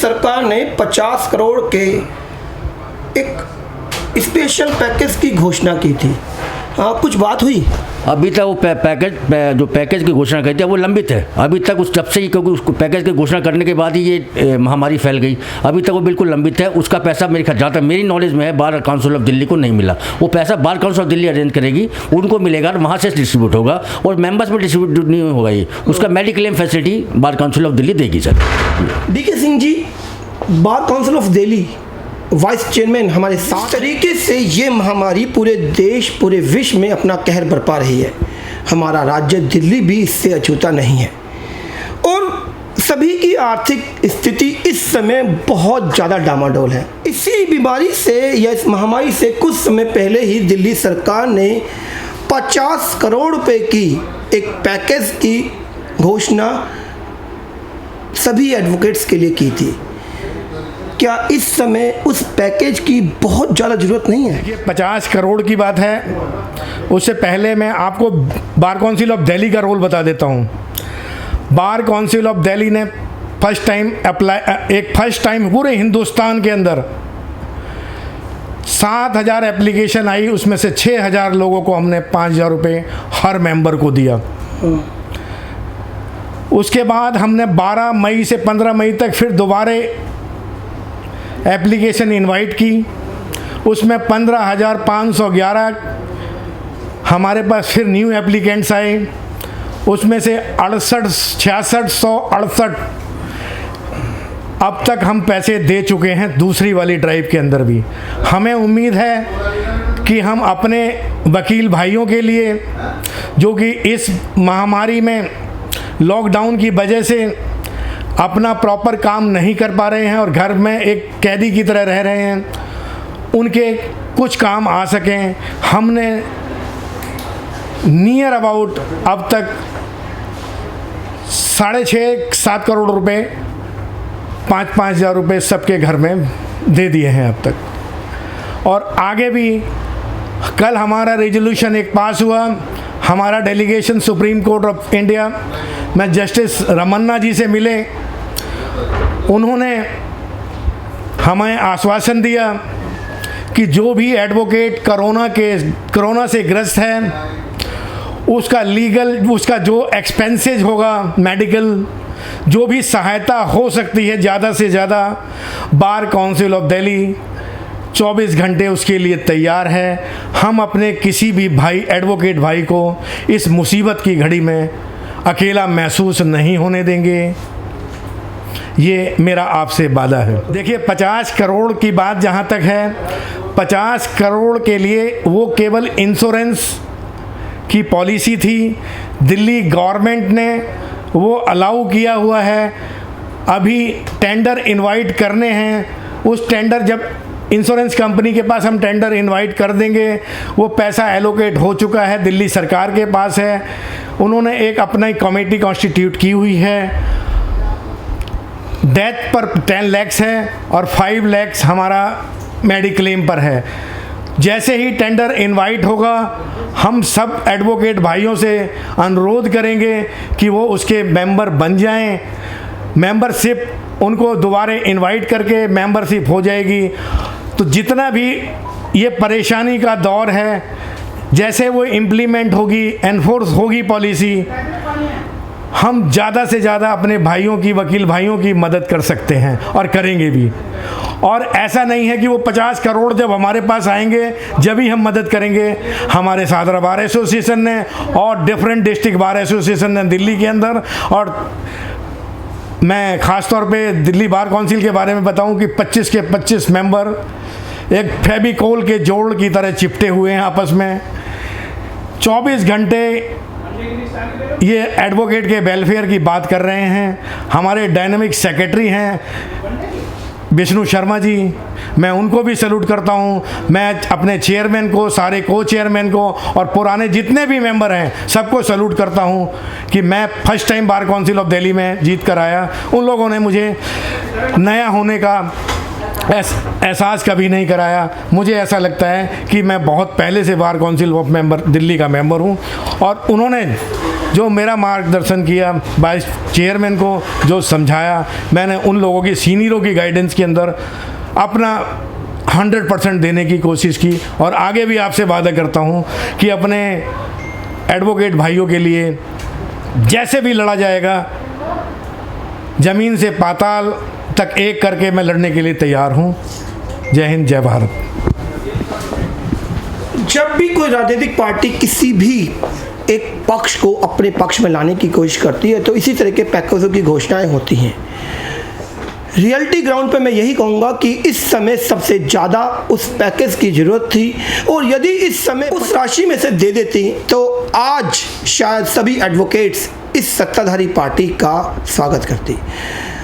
सरकार ने 50 करोड़ के एक स्पेशल पैकेज की घोषणा की थी। कुछ बात हुई? अभी तक वो जो पैकेज की घोषणा की थी वो लंबित है अभी तक, उस जब से ही, क्योंकि उसको पैकेज की घोषणा करने के बाद ही ये महामारी फैल गई। अभी तक वो बिल्कुल लंबित है। उसका पैसा मेरे ख्याल, जहाँ तक मेरी नॉलेज में है, बार काउंसिल ऑफ दिल्ली को नहीं मिला। वो पैसा बार काउंसिल ऑफ दिल्ली अरेंज करेगी, उनको मिलेगा, वहाँ से डिस्ट्रीब्यूट होगा और मेंबर्स में डिस्ट्रीब्यूट नहीं होगा। ये उसका mediclaim facility bar council of Delhi देगी। Sir DK Singh ji, bar council of Delhi vice chairman हमारे साथ, तरीके से ये महामारी पूरे देश, पूरे विश्व में अपना कहर बरपा रही है। हमारा राज्य दिल्ली भी इससे अछूता नहीं है और सभी की आर्थिक स्थिति इस समय बहुत ज़्यादा डामाडोल है। इसी बीमारी से या इस महामारी से कुछ समय पहले ही दिल्ली सरकार ने 50 करोड़ रुपए की एक पैकेज की घोषणा सभी एडवोकेट्स के लिए की थी। क्या इस समय उस पैकेज की बहुत ज़्यादा ज़रूरत नहीं है? ये 50 करोड़ की बात है। उससे पहले मैं आपको बार काउंसिल ऑफ दिल्ली का रोल बता देता हूँ। बार काउंसिल ऑफ दिल्ली ने फर्स्ट टाइम पूरे हिंदुस्तान के अंदर 7,000 एप्लीकेशन आई, उसमें से 6,000 लोगों को हमने 5,000 रुपये हर मेंबर को दिया। उसके बाद हमने 12 मई से 15 मई तक फिर दोबारे एप्लीकेशन इनवाइट की। उसमें 15,511 हमारे पास फिर न्यू एप्लीकेंट्स आए। उसमें से 6668 अब तक हम पैसे दे चुके हैं दूसरी वाली ड्राइव के अंदर भी। हमें उम्मीद है कि हम अपने वकील भाइयों के लिए, जो कि इस महामारी में लॉकडाउन की वजह से अपना प्रॉपर काम नहीं कर पा रहे हैं और घर में एक कैदी की तरह रह रहे हैं, उनके कुछ काम आ सकें, हमने नियर अबाउट अब तक 6.5-7 करोड़ रुपए 5-5 हज़ार रुपये सबके घर में दे दिए हैं अब तक। और आगे भी कल हमारा रेजोल्यूशन एक पास हुआ। हमारा delegation supreme court of India में जस्टिस रमन्ना जी से मिले। उन्होंने हमें आश्वासन दिया कि जो भी एडवोकेट कोरोना से ग्रस्त है, उसका जो एक्सपेंसेस होगा, मेडिकल जो भी सहायता हो सकती है ज़्यादा से ज़्यादा, बार काउंसिल ऑफ दिल्ली 24 घंटे उसके लिए तैयार है। हम अपने किसी भी एडवोकेट भाई को इस मुसीबत की घड़ी में अकेला महसूस नहीं होने देंगे। ये मेरा आपसे वादा है। देखिए, 50 करोड़ की बात जहाँ तक है, 50 करोड़ के लिए वो केवल इंश्योरेंस की पॉलिसी थी। दिल्ली गवर्नमेंट ने वो अलाउ किया हुआ है। अभी टेंडर इनवाइट करने हैं। उस टेंडर, जब इंश्योरेंस कंपनी के पास हम टेंडर इनवाइट कर देंगे, वो पैसा एलोकेट हो चुका है, दिल्ली सरकार के पास है। उन्होंने एक अपना कमेटी कॉन्स्टिट्यूट की हुई है। डेथ पर 10 लाख है और 5 लाख हमारा मेडिक्लेम पर है। जैसे ही टेंडर इनवाइट होगा, हम सब एडवोकेट भाइयों से अनुरोध करेंगे कि वो उसके मेंबर बन जाएं। मेंबरशिप उनको दोबारा इनवाइट करके मेंबरशिप हो जाएगी। तो जितना भी ये परेशानी का दौर है, जैसे वो इम्प्लीमेंट होगी, एनफोर्स होगी पॉलिसी, हम ज़्यादा से ज़्यादा अपने भाइयों की, वकील भाइयों की मदद कर सकते हैं और करेंगे भी। और ऐसा नहीं है कि वो 50 करोड़ जब हमारे पास आएंगे जब ही हम मदद करेंगे। हमारे सादरा बार एसोसिएशन ने और डिफरेंट डिस्ट्रिक्ट बार एसोसिएशन ने दिल्ली के अंदर, और मैं ख़ास तौर पे दिल्ली बार काउंसिल के बारे में बताऊं कि 25 के 25 मेंबर एक फेविकोल के जोड़ की तरह चिपटे हुए हैं आपस में। 24 घंटे ये एडवोकेट के वेलफेयर की बात कर रहे हैं। हमारे डायनामिक सेक्रेटरी हैं विष्णु शर्मा जी, मैं उनको भी सैल्यूट करता हूं। मैं अपने चेयरमैन को, सारे को चेयरमैन को और पुराने जितने भी मेंबर हैं सबको सैल्यूट करता हूं कि मैं first time bar council of Delhi में जीत कर आया। उन लोगों ने मुझे नया होने का एहसास कभी नहीं कराया। मुझे ऐसा लगता है कि मैं बहुत पहले से बार काउंसिल ऑफ मेंबर दिल्ली का मेंबर हूं और उन्होंने जो मेरा मार्गदर्शन किया, वाइस चेयरमैन को जो समझाया, मैंने उन लोगों की सीनियरों की गाइडेंस के अंदर अपना 100% देने की कोशिश की और आगे भी आपसे वादा करता हूँ कि अपने एडवोकेट भाइयों के लिए जैसे भी लड़ा जाएगा, ज़मीन से पाताल तक एक करके मैं लड़ने के लिए तैयार हूँ। जय हिंद, जय भारत। जब भी कोई राजनीतिक पार्टी किसी भी एक पक्ष को अपने पक्ष में लाने की कोशिश करती है तो इसी तरह के पैकेजों की घोषणाएं होती हैं। रियलिटी ग्राउंड पे मैं यही कहूँगा कि इस समय सबसे ज़्यादा उस पैकेज की ज़रूरत थी और यदि इस समय उस राशि में से दे देती तो आज शायद सभी एडवोकेट्स इस सत्ताधारी पार्टी का स्वागत करती।